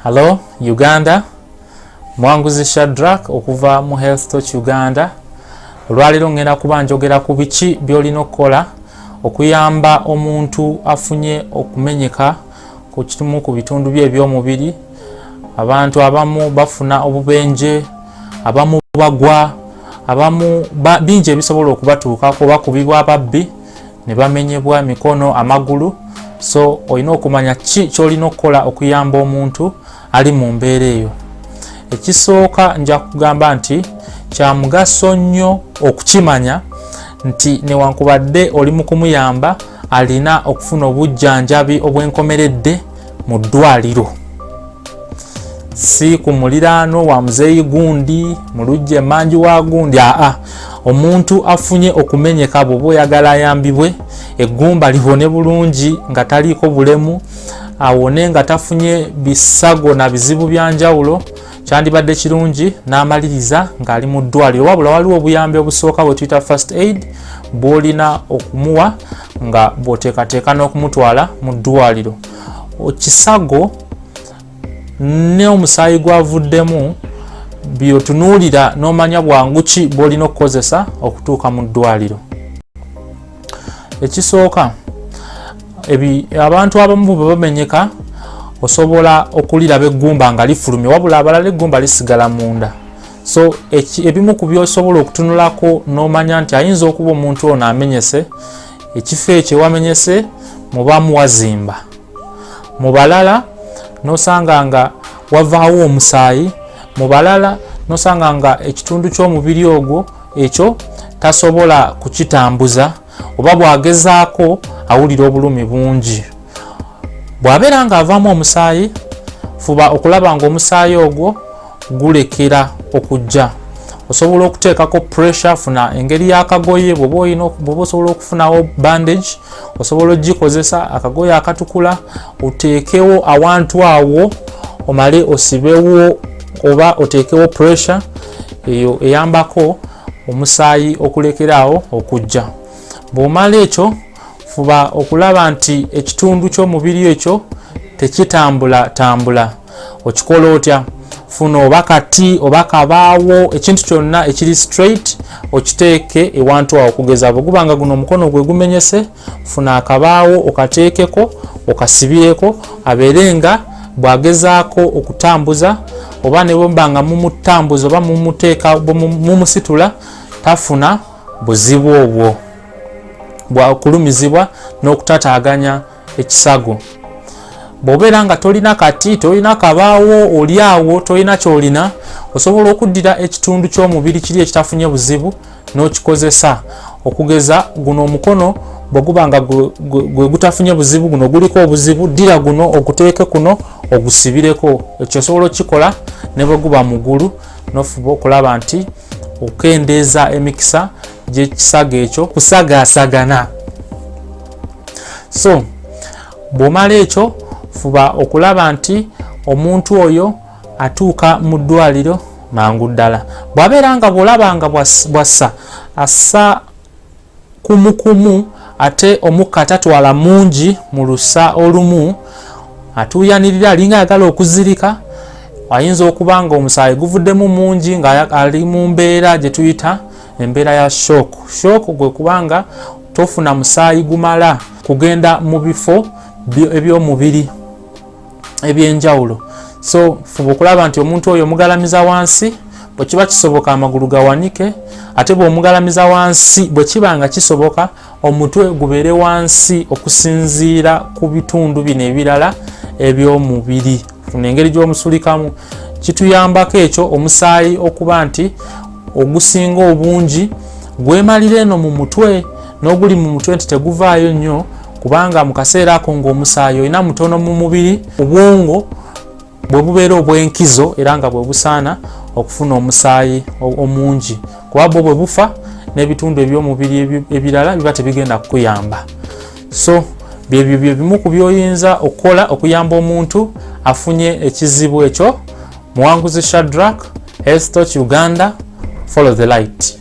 Hello Uganda, mwanguzi Shadrack okuva mu Health Touch Uganda. Olwaliro ngenda kuba njogera ku biki byolina okukola okuyamba omuntu afunye okumenyeka ku kimu ku bitundu bye eby'omubiri. Abantu abamu bafuna obubenje, abamu bagwa, abamu bingi ebisobola okubatuukako bakubibwa ababbi ne bamenyebwa mikono amagulu. So olina okumanya ki kyolina okukola okuyamba omuntu ali mu mbeera eyo. Ekisooka nja kugamba nti kya mugaso nnyo okukimanya nti newankubadde oli mu kumuyamba alina okufuna obujjanjabi obwenkomeredde mu ddwaliro, si ku muliraano wa muzeeyi gundi mu lujja emanju wa gundi. Omuntu afunye okumenyeka bw'oba oyagala ayambibwe, eggumba libone bulungi nga taliiko bulemu, awone nga tafunye bisago na bizibu byanjawulo, kyandibadde kirungi n'amaliriza ng'ali mu ddwaliro. Wabula waliwo obuyambi obusooka bwe tuyita first aid bw'olina okumuwa nga bw'oteekateeka n'okumutwala mu ddwaliro. Kisago n'omusaayi gwavuddemu byotunuulira n'omanya bwangu ki bw'olina okukozesa okutuuka mu ddwaliro. Ekisooka, abantu abamu bwe bamenyeka osobola okuliraba eggumba nga lifulumye, wabula abalala eggumba lisigala munda. So ebimu ku byosobola okutunulako n'omanya nti ayinza okuba omuntu ono amenyese, ekifo ekyo wamenyese muba muwazimba. Mu balala nosanga nga wavaawo omusaayi, mu balala nosanga nga ekitundu ky'omubiri ogwo ekyo tasobola kukitambuza, oba bwagezaako awulira obulumi bungi. Bw'abeera nga avaamu omusaayi, fuba okulaba nga omusaayi ogwo gulekera okujja. Osobola okuteekako pressure, funa engeri y'akagoye bw'oba osobola okufunawo bandage, osobola ogikozesa akagoye akatukula, oteekewo awantu awo omale osibewo oba oteekewo pressure eyo eyambako omusaayi okulekeraawo okujja. Bw'omala ekyo fuba okulaba nti ekitundu ky'omubiri ekyo tekitambula. Okikola otya? Funa oba kati oba kabaawo, ekintu kyonna ekiri straight okiteeke ewantu awo. Okugeza bwe guno omukono gwe gumenyese, funa akabaawo okateekeko okasibireko, abeere nga bwagezaako okutambuza oba ne bwemba nga mumutambuza oba mumuteeka mumusitula tafuna buzibu obwo bwa kulumizibwa n'okutataaganya ekisago. Bw'obeera nga tolina kati, tolina kabaawo, oli awo tolina kyolina, osobola okuddira ekitundu ky'omubiri kiri ekitafunye buzibu n'okikozesa. Okugeza guno omukono bwe guba nga gwe gutafunye buzibu, guno guliko obuzibu, ddira guno okuteeke kuno ogusibireko. Ekyo osobola okikola ne bwe guba mugulu, n'ofuba okulaba nti okendeeza emikisa gy'ekisago ekyo kusagaasagana. So bw'omala ekyo fuba okulaba nti omuntu oyo atuuka mu ddwaliro mangu ddala. Bw'abeera nga bw'olaba nga bwassa assa kumukumu ate omukka tatwala mungi mu lusa olumu, atuuyanirira alinga ayagala okuzirika, ayinza okuba nga omusaayi guvuddemu mungi nga ali mu mbeera gye tuyita embeera ya shock. Shock gwe kubanga tofuna musaayi gumala kugenda mu bifo eby'omubiri ebyenjawulo. So fuba okulaba nti omuntu oyo omugalamiza wansi, bwe kiba kisoboka amagulu gawanike, ate bw'omugalamiza wansi bwe kiba nga kisoboka omutwe gubeere wansi okusinziira ku bitundu bino ebirala eby'omubiri. Funa engeri gy'omusulikamu. Kituyambako ekyo omusaayi okuba nti ogusinga obungi gwemalira eno mu mutwe, n'oguli mu mutwe nti teguvaayo nnyo, kubanga mu kaseera ako ng'omusaayi olina mutono mu mubiri, obwongo bwe bubeera obw'enkizo era nga bwe busaana okufuna omusaayi omungi, kuba bwe bufa n'ebitundu eby'omubiri ebirala biba tebigenda kukuyamba. So byebyo bimu ku byoyinza okukola okuyamba omuntu afunye ekizibu ekyo. Muwanguzi Shadrack, Health Touch Uganda. Follow the light.